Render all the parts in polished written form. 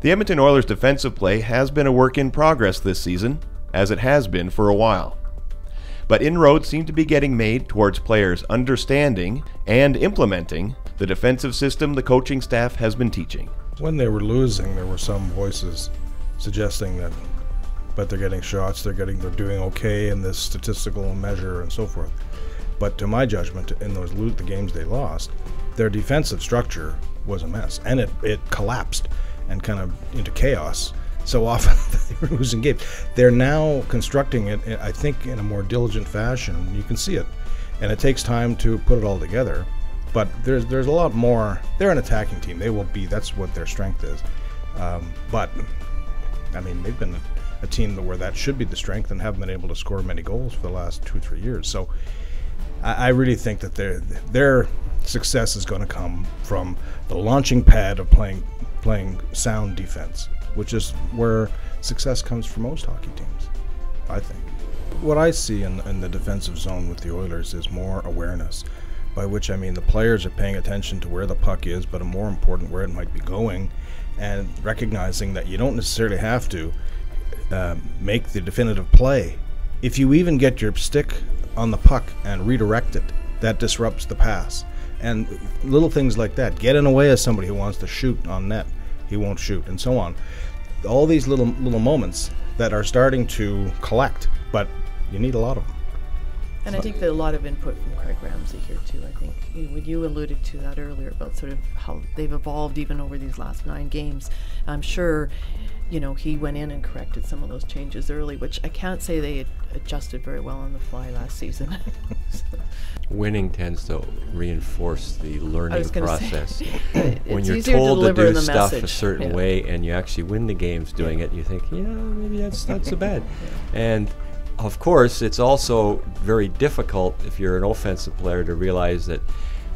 The Edmonton Oilers' defensive play has been a work in progress this season, as it has been for a while. But inroads seem to be getting made towards players understanding and implementing the defensive system the coaching staff has been teaching. When they were losing, there were some voices suggesting that, but they're getting shots, they're doing okay in this statistical measure and so forth. But to my judgment, in the games they lost, their defensive structure was a mess, and it collapsed and kind of into chaos so often that they were losing games. They're now constructing it, I think, in a more diligent fashion. You can see it, and it takes time to put it all together. But there's a lot more. They're an attacking team. They will be. That's what their strength is. But I mean, they've been a team where that should be the strength, and haven't been able to score many goals for the last 2-3 years. So I really think that their success is going to come from the launching pad of playing sound defense, which is where success comes for most hockey teams, I think. What I see in the defensive zone with the Oilers is more awareness, by which I mean the players are paying attention to where the puck is, but more important, where it might be going, and recognizing that you don't necessarily have to make the definitive play. If you even get your stick on the puck and redirect it, that disrupts the pass. And little things like that. Get in the way of somebody who wants to shoot on net, he won't shoot, and so on. All these little moments that are starting to collect, but you need a lot of them. And I think that a lot of input from Craig Ramsey here too. I think when you alluded to that earlier about sort of how they've evolved even over these last 9 games. I'm sure, he went in and corrected some of those changes early, which I can't say they adjusted very well on the fly last season. Winning tends to reinforce the learning process. When you're easier told to do stuff message. a certain way and you actually win the games doing it, you think, maybe that's not so bad. And of course, it's also very difficult if you're an offensive player to realize that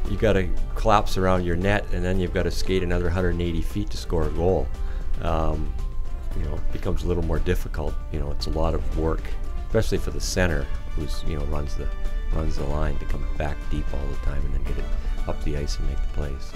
you got to collapse around your net and then you've got to skate another 180 feet to score a goal. It becomes a little more difficult. It's a lot of work, especially for the center, who's runs the line, to come back deep all the time and then get it up the ice and make the plays.